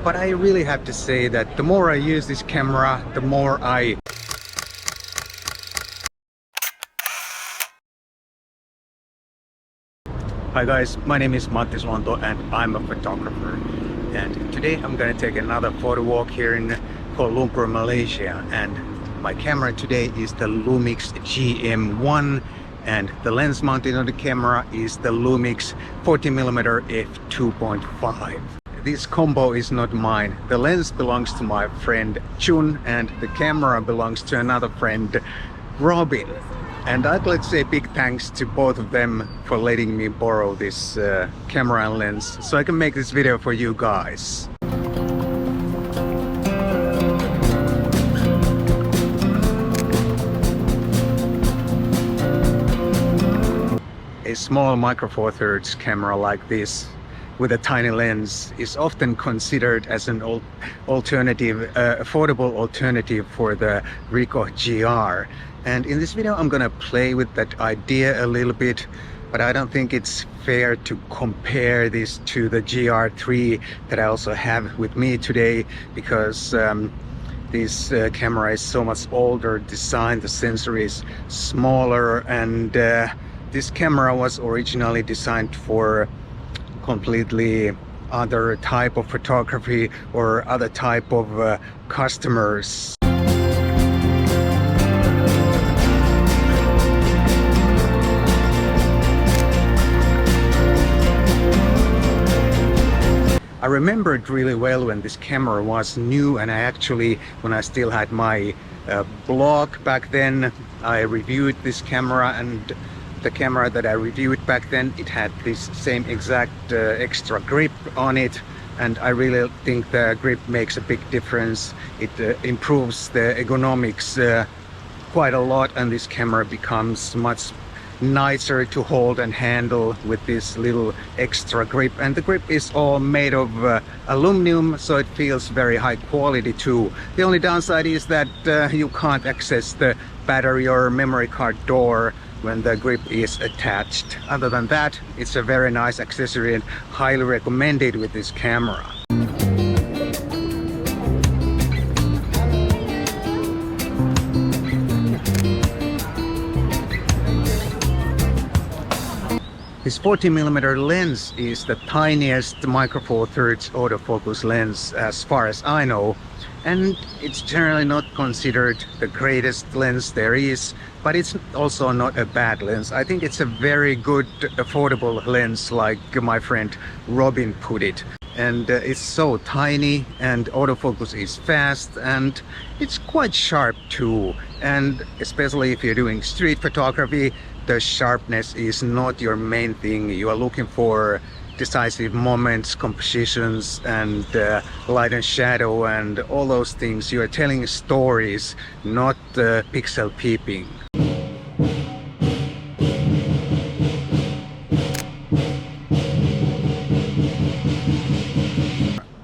but I really have to say that the more I use this camera, the more I Hi guys, my name is Matti Sulanto and I'm a photographer. And today I'm gonna take another photo walk here in Kuala Lumpur, Malaysia. And my camera today is the Lumix GM1 and the lens mounted on the camera is the Lumix 40mm f2.5. This combo is not mine. The lens belongs to my friend Chun and the camera belongs to another friend, Robin. And I'd like to say big thanks to both of them for letting me borrow this camera and lens so I can make this video for you guys. A small micro four thirds camera like this with a tiny lens is often considered as an alternative, affordable alternative for the Ricoh GR. And in this video I'm gonna play with that idea a little bit, but I don't think it's fair to compare this to the GR3 that I also have with me today, because this camera is so much older design, the sensor is smaller, and this camera was originally designed for completely other type of photography or other type of customers. I remembered really well when this camera was new, and I actually, when I still had my blog back then, I reviewed this camera, and the camera that I reviewed back then, it had this same exact extra grip on it, and I really think the grip makes a big difference. It improves the ergonomics quite a lot, and this camera becomes much nicer to hold and handle with this little extra grip. And the grip is all made of aluminum, so it feels very high quality too. The only downside is that you can't access the battery or memory card door when the grip is attached. Other than that, it's a very nice accessory and highly recommended with this camera. This 40mm lens is the tiniest micro four thirds autofocus lens as far as I know, and it's generally not considered the greatest lens there is, but it's also not a bad lens. I think it's a very good affordable lens, like my friend Robin put it. And it's so tiny, and autofocus is fast, and it's quite sharp too. And especially if you're doing street photography, the sharpness is not your main thing. You are looking for decisive moments, compositions, and light and shadow, and all those things. You are telling stories, not pixel peeping.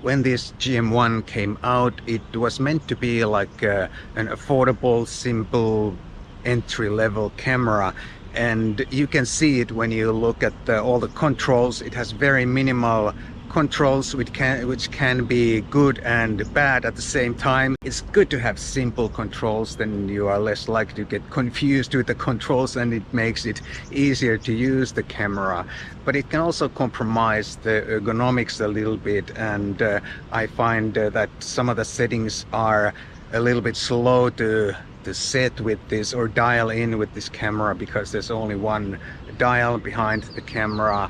When this GM1 came out, it was meant to be like an affordable, simple, entry-level camera. And you can see it when you look at all the controls. It has very minimal controls, which can be good and bad at the same time. It's good to have simple controls, then you are less likely to get confused with the controls, and it makes it easier to use the camera. But it can also compromise the ergonomics a little bit, and I find that some of the settings are a little bit slow to set with this or dial in with this camera, because there's only one dial behind the camera.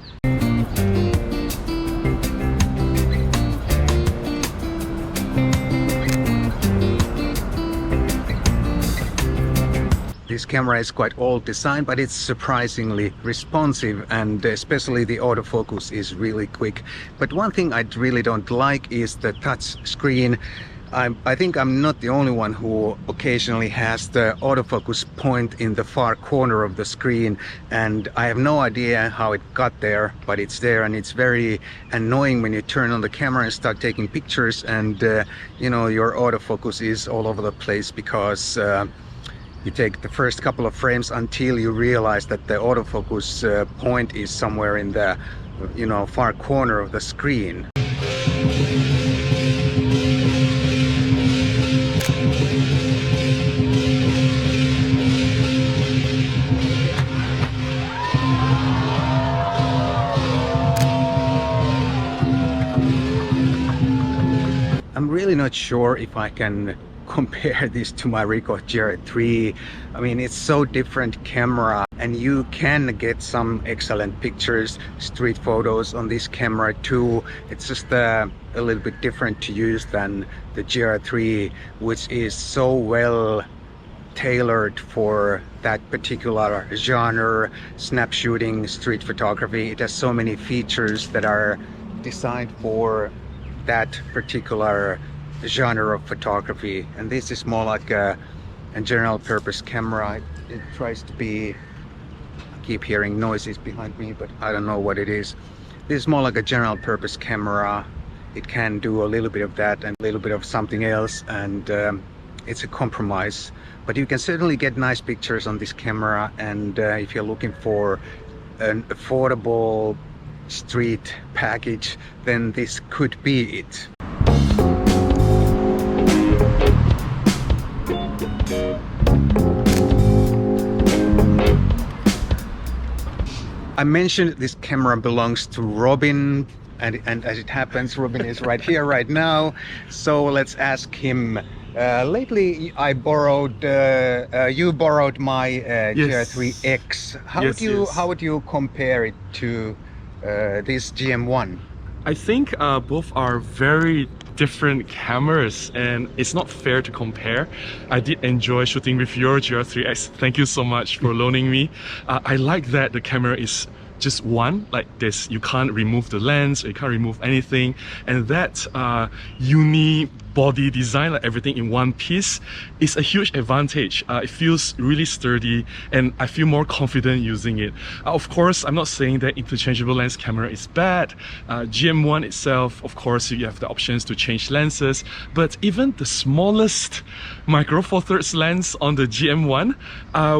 This camera is quite old design, but it's surprisingly responsive, and especially the autofocus is really quick. But one thing I really don't like is the touch screen. I think I'm not the only one who occasionally has the autofocus point in the far corner of the screen, and I have no idea how it got there, but it's there, and it's very annoying when you turn on the camera and start taking pictures, and you know, your autofocus is all over the place, because you take the first couple of frames until you realize that the autofocus point is somewhere in the, you know, far corner of the screen. really not sure if I can compare this to my Ricoh GR3. I mean, it's so different camera, and you can get some excellent pictures, street photos on this camera too. It's just a little bit different to use than the GR3, which is so well tailored for that particular genre, snap shooting, street photography. It has so many features that are designed for that particular genre of photography, and this is more like a general purpose camera. It tries to be, I keep hearing noises behind me, but I don't know what it is. This is more like a general purpose camera. It can do a little bit of that and a little bit of something else, and it's a compromise, but you can certainly get nice pictures on this camera. And if you're looking for an affordable street package, then this could be it. I mentioned this camera belongs to Robin, and as it happens, Robin is right here right now. So let's ask him. Lately, I borrowed. You borrowed my Yes. GR3X. How would you compare it to this GM1? I think both are very different cameras, and it's not fair to compare. I did enjoy shooting with your GR3X. Thank you so much for loaning me. I like that the camera is just one, like this. You can't remove the lens, you can't remove anything, and that uni body design, like everything in one piece, is a huge advantage. It feels really sturdy, and I feel more confident using it. Of course, I'm not saying that interchangeable lens camera is bad. GM1 itself, of course, you have the options to change lenses, but even the smallest micro four thirds lens on the GM1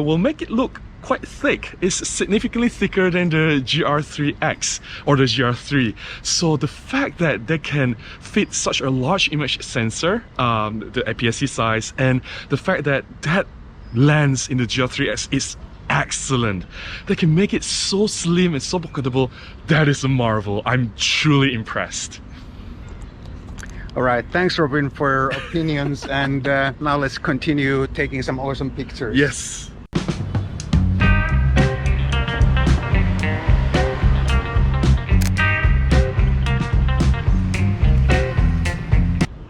will make it look quite thick. It's significantly thicker than the GR3X or the GR3. So the fact that they can fit such a large image sensor, the APS-C size, and the fact that that lens in the GR3X is excellent, they can make it so slim and so pocketable. That is a marvel. I'm truly impressed. All right, thanks Robin for your opinions, and now let's continue taking some awesome pictures. Yes.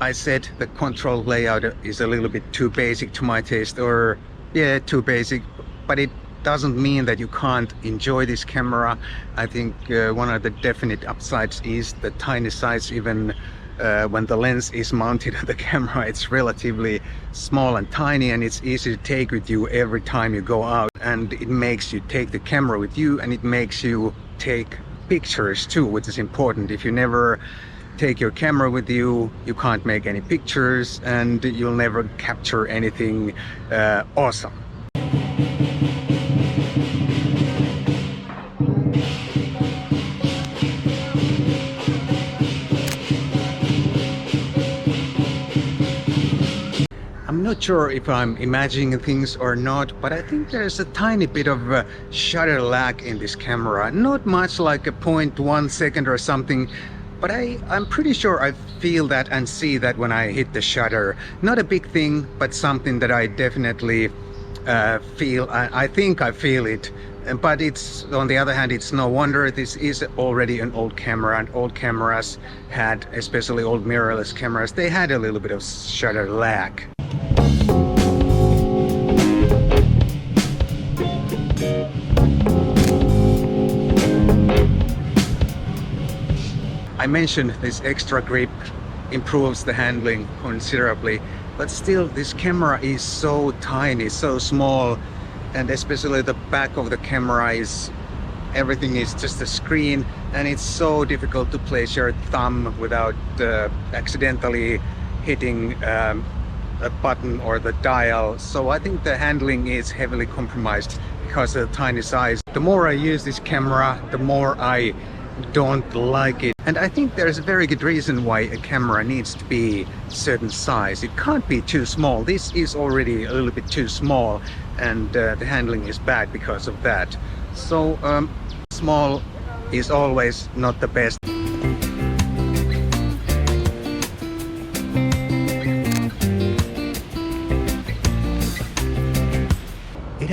I said the control layout is a little bit too basic to my taste, or yeah, too basic, but it doesn't mean that you can't enjoy this camera. I think one of the definite upsides is the tiny size. Even when the lens is mounted on the camera, it's relatively small and tiny, and it's easy to take with you every time you go out, and it makes you take the camera with you, and it makes you take pictures too, which is important. If you never take your camera with you, you can't make any pictures, and you'll never capture anything awesome. I'm not sure if I'm imagining things or not, but I think there's a tiny bit of shutter lag in this camera. Not much, like a 0.1 second or something, but I'm pretty sure I feel that and see that when I hit the shutter. Not a big thing, but something that I definitely feel. I think I feel it. But it's, on the other hand, it's no wonder. This is already an old camera, and old cameras had, especially old mirrorless cameras, they had a little bit of shutter lag. I mentioned this extra grip improves the handling considerably, but still this camera is so tiny, so small, and especially the back of the camera is, everything is just a screen, and it's so difficult to place your thumb without accidentally hitting a button or the dial. So I think the handling is heavily compromised because of the tiny size. The more I use this camera, the more I don't like it, and I think there's a very good reason why a camera needs to be a certain size. It can't be too small. This is already a little bit too small, and the handling is bad because of that. So small is always not the best.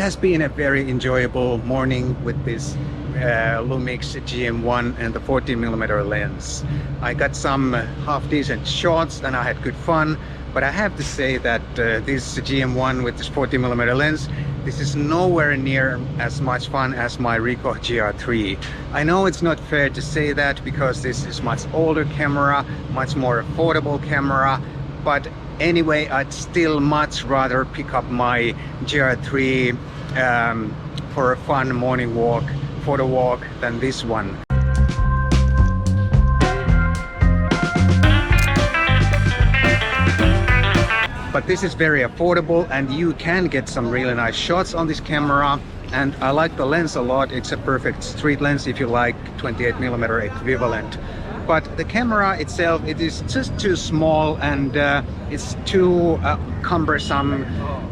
has been a very enjoyable morning with this Lumix GM1 and the 14mm lens. I got some half decent shots and I had good fun, but I have to say that this GM1 with this 14mm lens, this is nowhere near as much fun as my Ricoh GR3. I know it's not fair to say that because this is much older camera, much more affordable camera, but anyway, I'd still much rather pick up my GR3 for a fun morning walk, photo walk, than this one. But this is very affordable and you can get some really nice shots on this camera, and I like the lens a lot. It's a perfect street lens if you like 28mm equivalent. But the camera itself, it is just too small and it's too cumbersome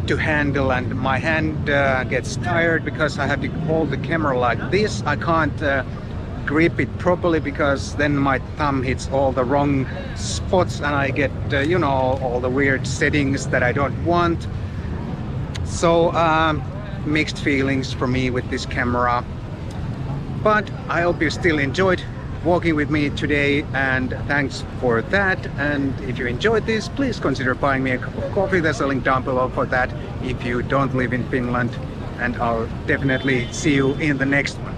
to handle, and my hand gets tired because I have to hold the camera like this. I can't grip it properly because then my thumb hits all the wrong spots and I get you know, all the weird settings that I don't want. So mixed feelings for me with this camera, but I hope you still enjoyed walking with me today, and thanks for that. And if you enjoyed this, please consider buying me a cup of coffee. There's a link down below for that if you don't live in Finland, and I'll definitely see you in the next one.